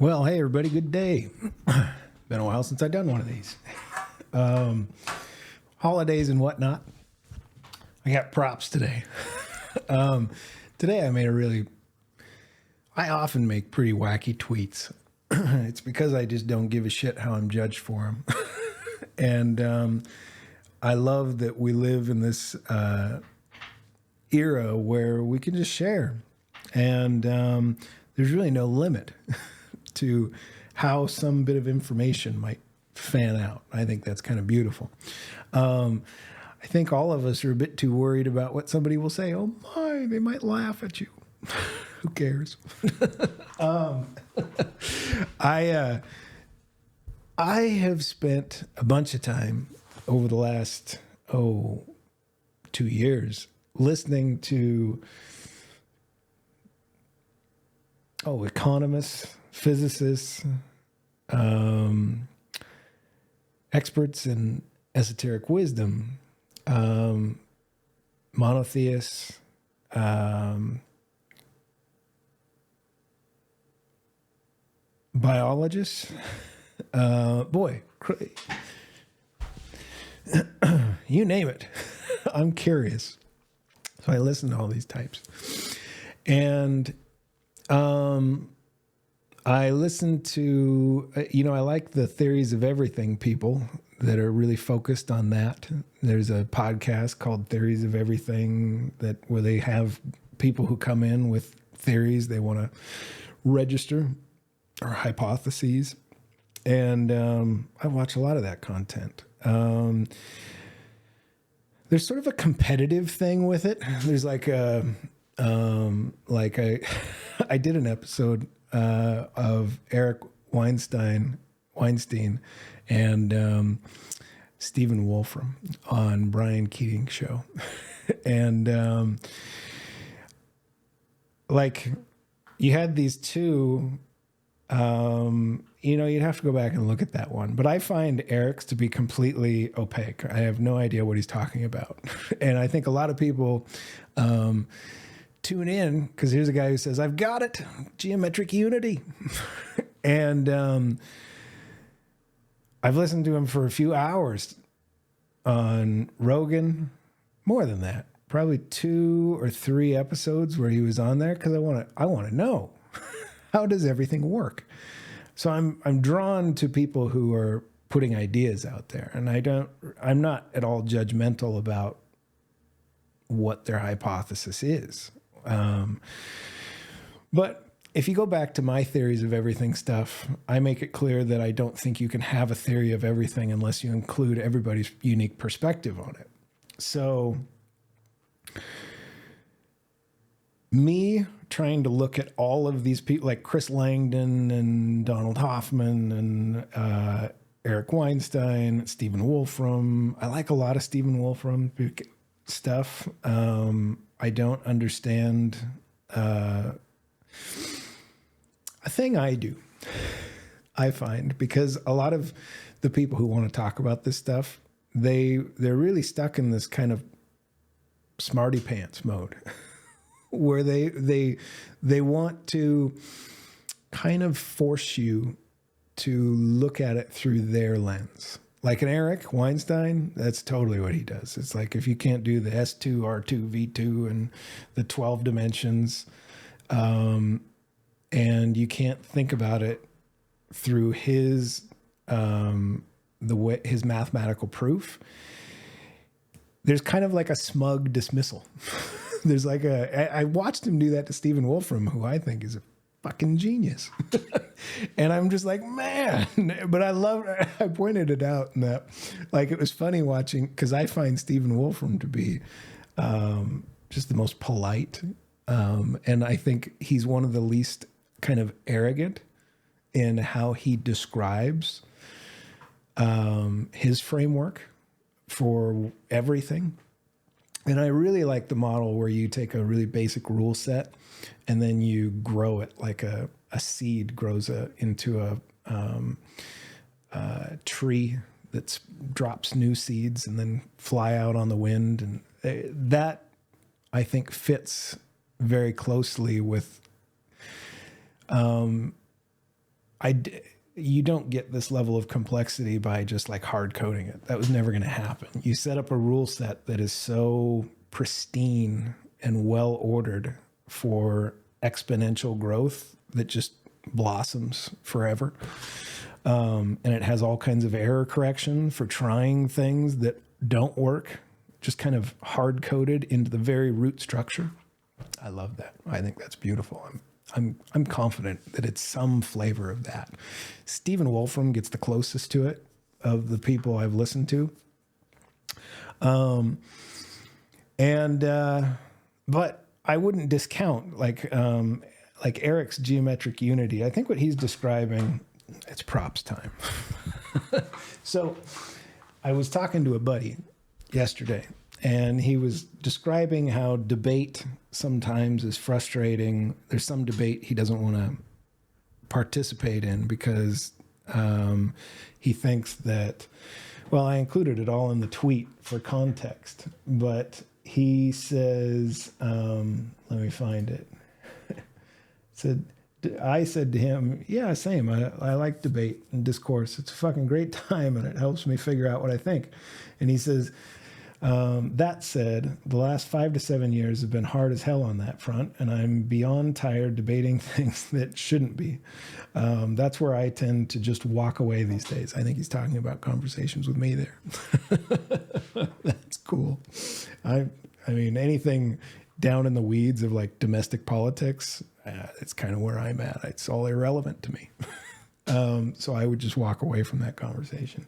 Well, hey, everybody, good day. Been a while since I've done one of these. Holidays and whatnot. I got props today. Today I often make pretty wacky tweets. It's because I just don't give a shit how I'm judged for them. And I love that we live in this era where we can just share. And there's really no limit to how some bit of information might fan out. I think that's kind of beautiful. I think all of us are a bit too worried about what somebody will say. Oh my, they might laugh at you. Who cares? I have spent a bunch of time over the last 2 years listening to economists, physicists, experts in esoteric wisdom, monotheists, biologists. You name it. I'm curious. So I listen to all these types. And I listen to, I like the theories of everything people that are really focused on that. There's a podcast called Theories of Everything where they have people who come in with theories they want to register or hypotheses. And I watch a lot of that content. There's sort of a competitive thing with it. There's I did an episode of Eric Weinstein and Stephen Wolfram on Brian Keating's show. And you had these two, you'd have to go back and look at that one. But I find Eric's to be completely opaque. I have no idea what he's talking about. And I think a lot of people tune in because here's a guy who says, I've got it, geometric unity. And I've listened to him for a few hours on Rogan, more than that, probably 2 or 3 episodes where he was on there because I want to know how does everything work. So I'm drawn to people who are putting ideas out there, and I'm not at all judgmental about what their hypothesis is. But if you go back to my theories of everything stuff, I make it clear that I don't think you can have a theory of everything unless you include everybody's unique perspective on it. So me trying to look at all of these people like Chris Langdon and Donald Hoffman and Eric Weinstein, Stephen Wolfram. I like a lot of Stephen Wolfram stuff. I don't understand a thing I do, I find, because a lot of the people who want to talk about this stuff, they're really stuck in this kind of smarty pants mode where they want to kind of force you to look at it through their lens. Like an Eric Weinstein, that's totally what he does. It's like if you can't do the S2, R2, V2 and the 12 dimensions, and you can't think about it through his his mathematical proof, there's kind of like a smug dismissal. There's like I watched him do that to Stephen Wolfram, who I think is a fucking genius. And I'm just like, man, but I pointed it out and that it was funny watching, because I find Stephen Wolfram to be just the most polite. And I think he's one of the least kind of arrogant in how he describes his framework for everything. And I really like the model where you take a really basic rule set and then you grow it like a seed grows into a tree that drops new seeds and then fly out on the wind. And that, I think, fits very closely with you don't get this level of complexity by just like hard coding it. That was never going to happen. You set up a rule set that is so pristine and well ordered for exponential growth that just blossoms forever. And it has all kinds of error correction for trying things that don't work, just kind of hard coded into the very root structure. I love that. I think that's beautiful. I'm confident that it's some flavor of that. Stephen Wolfram gets the closest to it of the people I've listened to. But I wouldn't discount like Eric's geometric unity. I think what he's describing, it's props time. So I was talking to a buddy yesterday, and he was describing how debate sometimes is frustrating. There's some debate he doesn't want to participate in because he thinks that, well, I included it all in the tweet for context, but he says, let me find it. I said to him, yeah, same. I like debate and discourse. It's a fucking great time, and it helps me figure out what I think. And he says, that said, the last 5 to 7 years have been hard as hell on that front, and I'm beyond tired debating things that shouldn't be. That's where I tend to just walk away these days. I think he's talking about conversations with me there. That's cool. I mean, anything down in the weeds of like domestic politics, it's kind of where I'm at. It's all irrelevant to me. So I would just walk away from that conversation.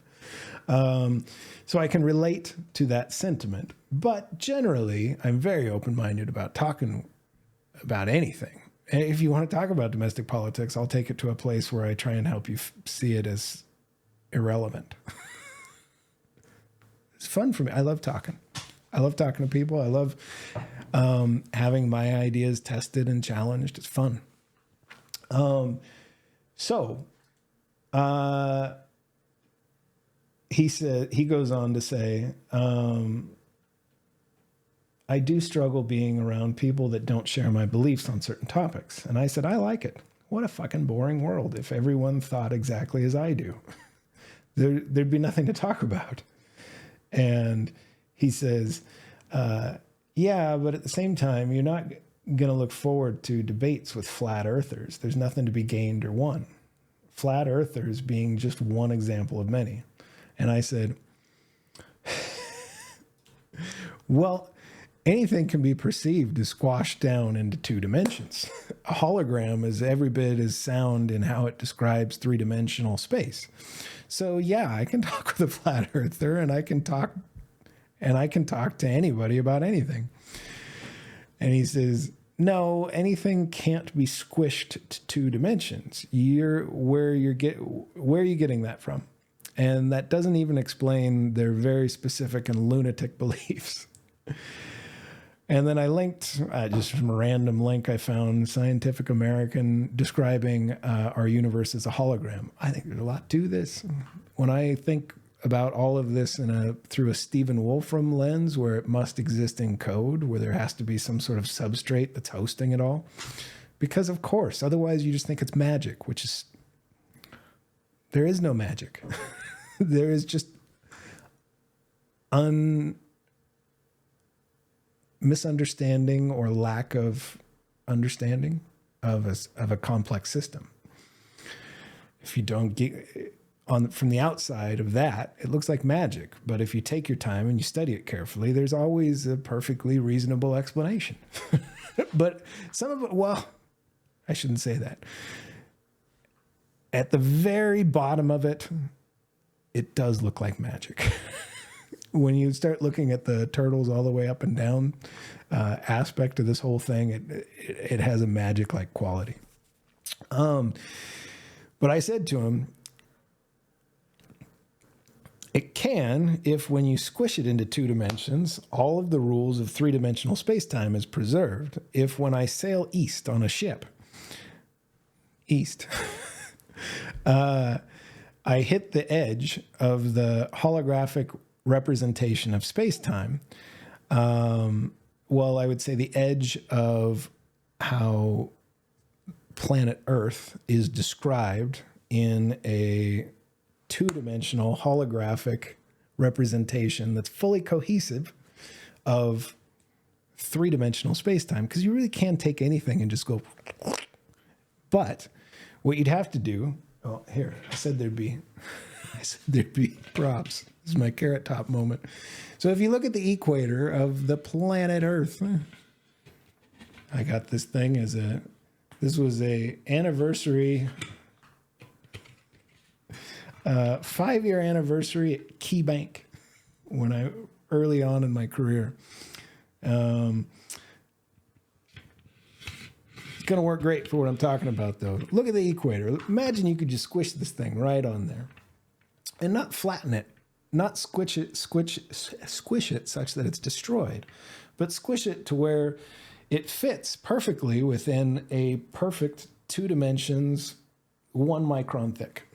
So I can relate to that sentiment, but generally I'm very open-minded about talking about anything. And if you want to talk about domestic politics, I'll take it to a place where I try and help you see it as irrelevant. It's fun for me. I love talking. I love talking to people. I love having my ideas tested and challenged. It's fun. He goes on to say, I do struggle being around people that don't share my beliefs on certain topics. And I said, I like it. What a fucking boring world if everyone thought exactly as I do. There'd be nothing to talk about. And he says, yeah, but at the same time, you're not going to look forward to debates with flat earthers. There's nothing to be gained or won. Flat earthers being just one example of many. And I said, well, anything can be perceived as squashed down into 2 dimensions. A hologram is every bit as sound in how it describes 3-dimensional space. So yeah, I can talk with a flat earther, and I can talk to anybody about anything. And he says, no, anything can't be squished to 2 dimensions. Where are you getting that from? And that doesn't even explain their very specific and lunatic beliefs. And then I linked, just from a random link I found, Scientific American describing our universe as a hologram. I think there's a lot to this. When I think about all of this through a Stephen Wolfram lens, where it must exist in code, where there has to be some sort of substrate that's hosting it all. Because of course, otherwise you just think it's magic, there is no magic. There is just misunderstanding or lack of understanding of a complex system. If you don't get from the outside of that, it looks like magic. But if you take your time and you study it carefully, there's always a perfectly reasonable explanation. But some of it, well, I shouldn't say that. At the very bottom of it, it does look like magic. When you start looking at the turtles all the way up and down aspect of this whole thing, it has a magic-like quality. But I said to him, it can, if when you squish it into 2 dimensions, all of the rules of 3-dimensional space-time is preserved. If when I sail east on a ship, I hit the edge of the holographic representation of space-time, well, I would say the edge of how planet Earth is described in a two-dimensional holographic representation that's fully cohesive of three-dimensional space-time, because you really can take anything and just go. But what you'd have to do, I said there'd be props. This is my Carrot Top moment. So if you look at the equator of the planet Earth, I got this thing this was a anniversary, 5-year anniversary at Key Bank early on in my career. It's going to work great for what I'm talking about, though. Look at the equator. Imagine you could just squish this thing right on there and not flatten it, not squish it such that it's destroyed, but squish it to where it fits perfectly within a perfect 2 dimensions, 1 micron thick.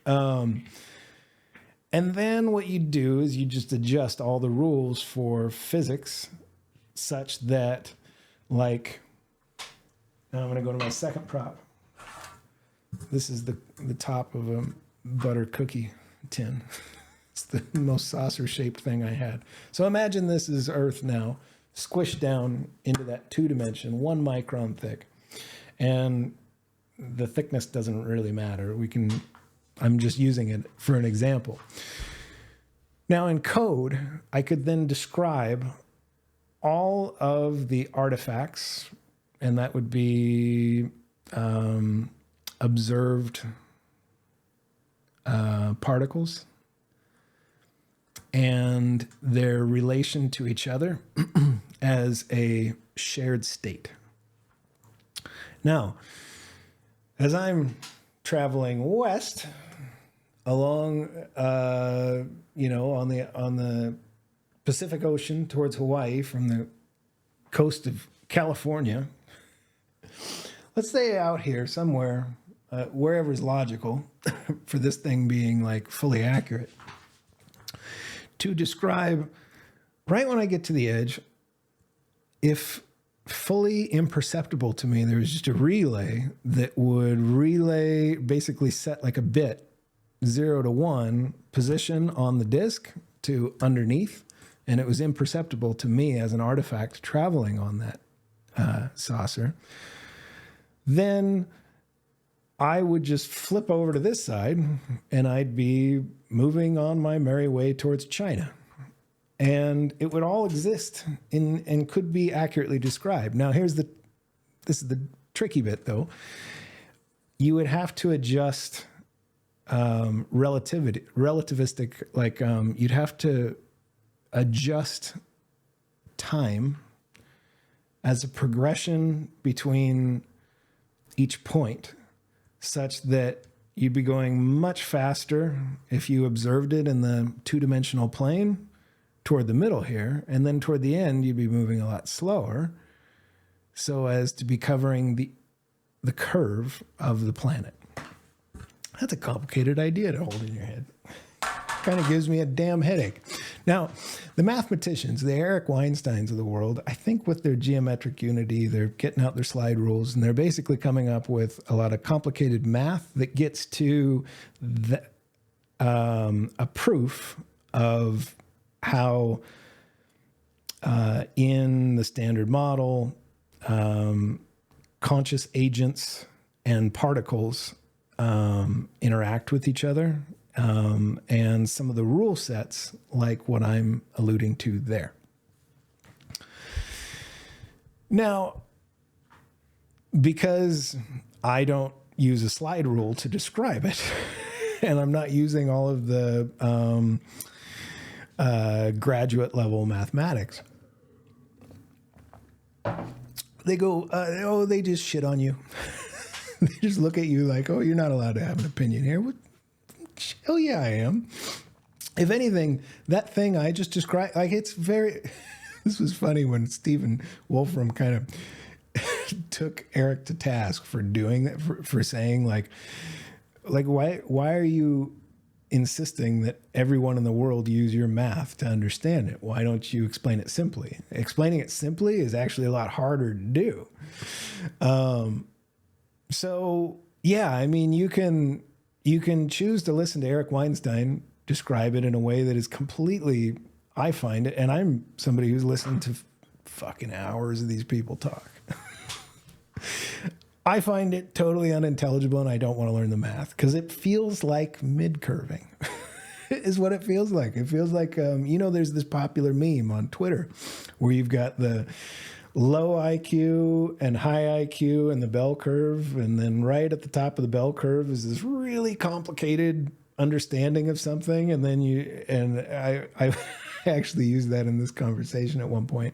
And then what you do is you just adjust all the rules for physics such that, like, now I'm going to go to my second prop. This is the top of a butter cookie tin. It's the most saucer-shaped thing I had. So imagine this is Earth now, squished down into that 2 dimension, 1 micron thick. And the thickness doesn't really matter. I'm just using it for an example. Now in code, I could then describe all of the artifacts, and that would be observed particles and their relation to each other as a shared state. Now, as I'm traveling west along, on the Pacific Ocean towards Hawaii from the coast of California, let's say out here somewhere, wherever is logical for this thing being like fully accurate, to describe right when I get to the edge, if fully imperceptible to me, there was just a relay that would basically set like a bit 0 to 1 position on the disk to underneath, and it was imperceptible to me as an artifact traveling on that saucer, then I would just flip over to this side and I'd be moving on my merry way towards China. And it would all exist and could be accurately described. Now, this is the tricky bit, though. You would have to adjust relativistic, like you'd have to adjust time as a progression between each point, such that you'd be going much faster if you observed it in the 2-dimensional plane toward the middle here, and then toward the end you'd be moving a lot slower so as to be covering the curve of the planet. That's a complicated idea to hold in your head. Kind of gives me a damn headache. Now, the mathematicians, the Eric Weinsteins of the world, I think with their geometric unity, they're getting out their slide rules, and they're basically coming up with a lot of complicated math that gets to a proof of how in the standard model, conscious agents and particles interact with each other, and some of the rule sets like what I'm alluding to there. Now, because I don't use a slide rule to describe it, and I'm not using all of the graduate level mathematics, they go, they just shit on you. They just look at you like, oh, you're not allowed to have an opinion here. What? Hell yeah, I am. If anything, that thing I just described, like, it's very, this was funny when Stephen Wolfram kind of took Eric to task for doing that, for saying like why are you insisting that everyone in the world use your math to understand it? Why don't you explain it simply? Explaining it simply is actually a lot harder to do. So Yeah, I mean, you can choose to listen to Eric Weinstein describe it in a way that is completely, I find it, and I'm somebody who's listened to fucking hours of these people talk. I find it totally unintelligible, and I don't want to learn the math because it feels like mid-curving is what it feels like. It feels like, there's this popular meme on Twitter where you've got the low IQ and high IQ and the bell curve. And then right at the top of the bell curve is this really complicated understanding of something. And then I actually used that in this conversation at one point.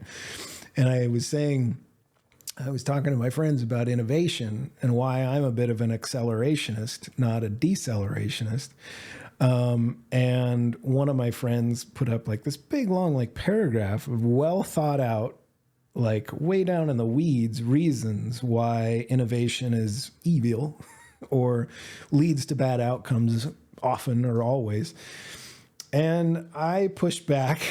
And I was talking to my friends about innovation and why I'm a bit of an accelerationist, not a decelerationist. And one of my friends put up like this big long like paragraph of well thought out, like way down in the weeds reasons why innovation is evil or leads to bad outcomes often or always. And I pushed back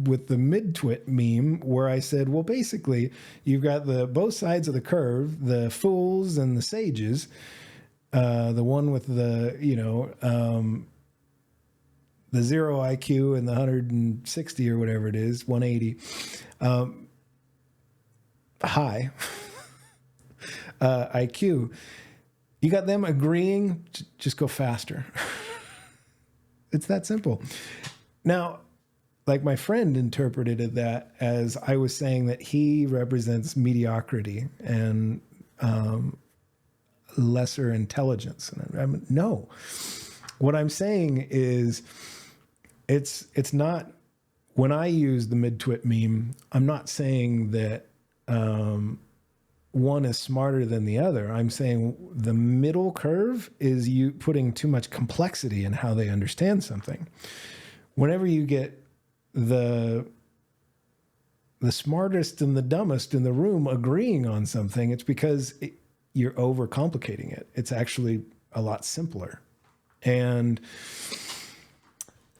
with the mid-twit meme where I said, well, basically, you've got both sides of the curve, the fools and the sages, the one with the 0 IQ and the 160 or whatever it is, 180, high IQ. You got them agreeing, just go faster. It's that simple. Now, like my friend interpreted that as I was saying that he represents mediocrity and lesser intelligence. And no, what I'm saying is it's not, when I use the mid-twit meme, I'm not saying that one is smarter than the other. I'm saying the middle curve is you putting too much complexity in how they understand something. Whenever you get the smartest and the dumbest in the room agreeing on something, it's because you're overcomplicating it. It's actually a lot simpler. And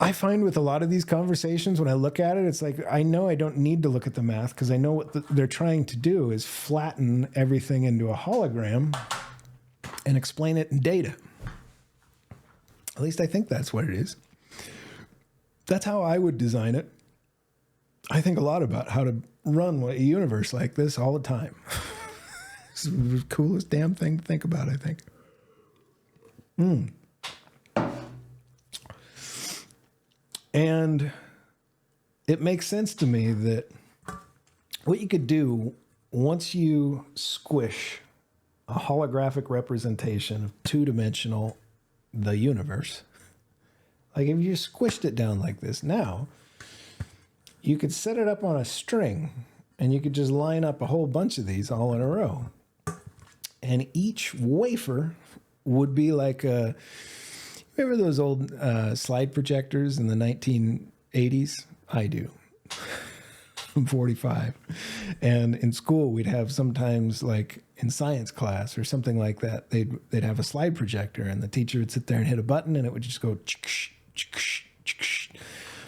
I find with a lot of these conversations, when I look at it, it's like, I know I don't need to look at the math because I know what they're trying to do is flatten everything into a hologram and explain it in data. At least I think that's what it is. That's how I would design it. I think a lot about how to run a universe like this all the time. It's the coolest damn thing to think about, I think. And it makes sense to me that what you could do once you squish a holographic representation of two-dimensional, the universe, like if you squished it down like this now, you could set it up on a string and you could just line up a whole bunch of these all in a row. And each wafer would be like remember those old slide projectors in the 1980s? I do. I'm 45. And in school, we'd have sometimes like in science class or something like that, they'd have a slide projector and the teacher would sit there and hit a button and it would just go.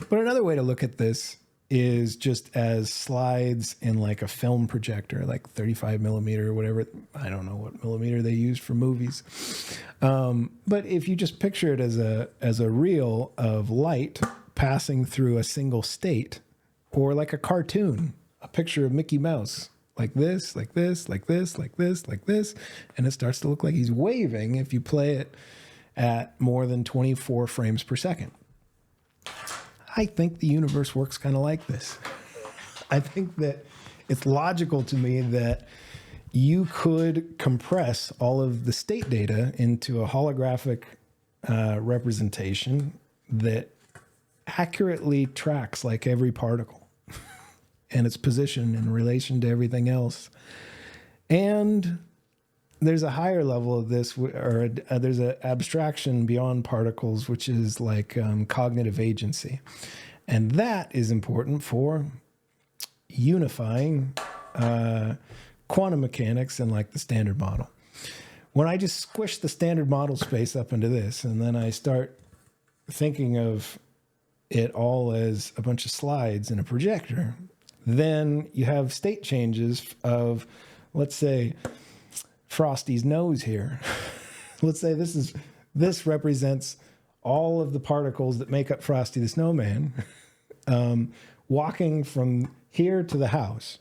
But another way to look at this is just as slides in like a film projector, like 35 millimeter or whatever. I don't know what millimeter they use for movies. But if you just picture it as a reel of light passing through a single state, or like a cartoon, a picture of Mickey Mouse, like this, like this, like this, like this, like this, and it starts to look like he's waving if you play it at more than 24 frames per second. I think the universe works kind of like this. I think that it's logical to me that you could compress all of the state data into a holographic representation that accurately tracks like every particle and its position in relation to everything else. And there's a higher level of this, or there's an abstraction beyond particles, which is like cognitive agency. And that is important for unifying quantum mechanics and like the standard model. When I just squish the standard model space up into this, and then I start thinking of it all as a bunch of slides in a projector, then you have state changes of, let's say, Frosty's nose here. let's say this represents all of the particles that make up Frosty the Snowman, walking from here to the house.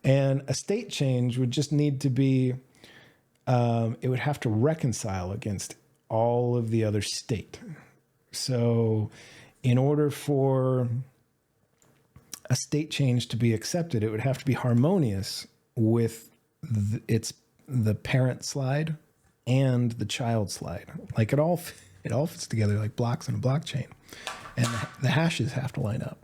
And a state change would just need to be, it would have to reconcile against all of the other state. So in order for a state change to be accepted, it would have to be harmonious with the parent slide and the child slide. Like it all fits together like blocks in a blockchain, and the hashes have to line up.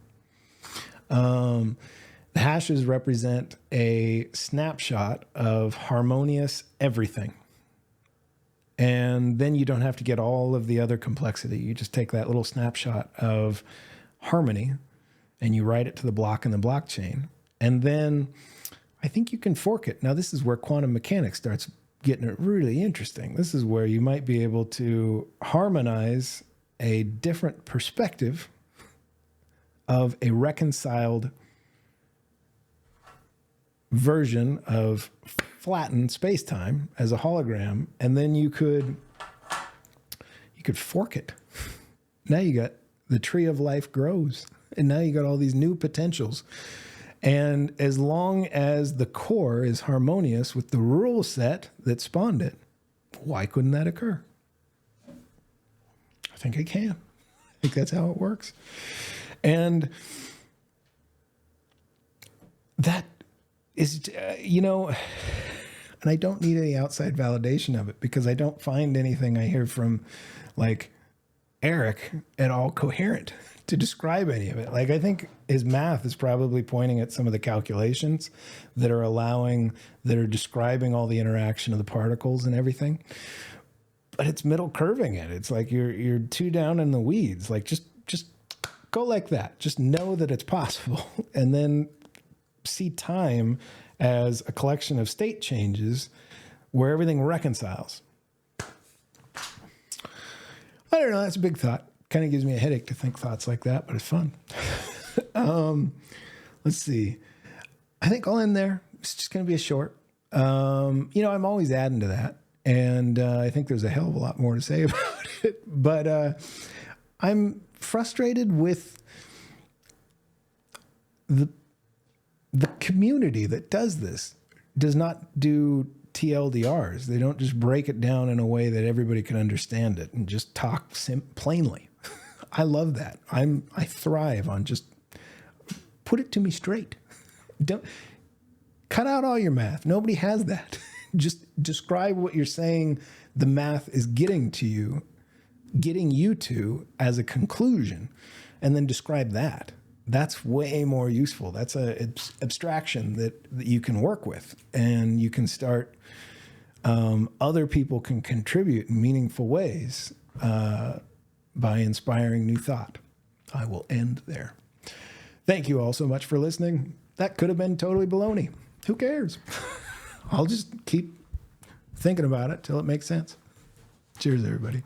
The hashes represent a snapshot of harmonious everything. And then you don't have to get all of the other complexity. You just take that little snapshot of harmony and you write it to the block in the blockchain. And then I think you can fork it. Now, this is where quantum mechanics starts getting it really interesting. This is where you might be able to harmonize a different perspective of a reconciled version of flattened space-time as a hologram, and then you could fork it. Now you got the tree of life grows, and now you got all these new potentials. And as long as the core is harmonious with the rule set that spawned it, why couldn't that occur? I think it can. I think that's how it works. And that is, and I don't need any outside validation of it because I don't find anything I hear from like Eric at all coherent to describe any of it. Like, I think his math is probably pointing at some of the calculations that are describing all the interaction of the particles and everything, but it's middle curving it. It's like you're too down in the weeds. Like just go like that. Just know that it's possible. And then see time as a collection of state changes where everything reconciles. I don't know. That's a big thought. Kind of gives me a headache to think thoughts like that, but it's fun. Let's see. I think I'll end there. It's just going to be a short. I'm always adding to that. And I think there's a hell of a lot more to say about it. But I'm frustrated with the community that does this does not do TLDRs. They don't just break it down in a way that everybody can understand it and just talk plainly. I love that. I thrive on just put it to me straight. Don't cut out all your math. Nobody has that. Just describe what you're saying the math is getting you to as a conclusion, and then describe that. That's way more useful. That's an abstraction that you can work with, and you can start, other people can contribute in meaningful ways by inspiring new thought. I will end there. Thank you all so much for listening. That could have been totally baloney. Who cares? I'll just keep thinking about it till it makes sense. Cheers, everybody.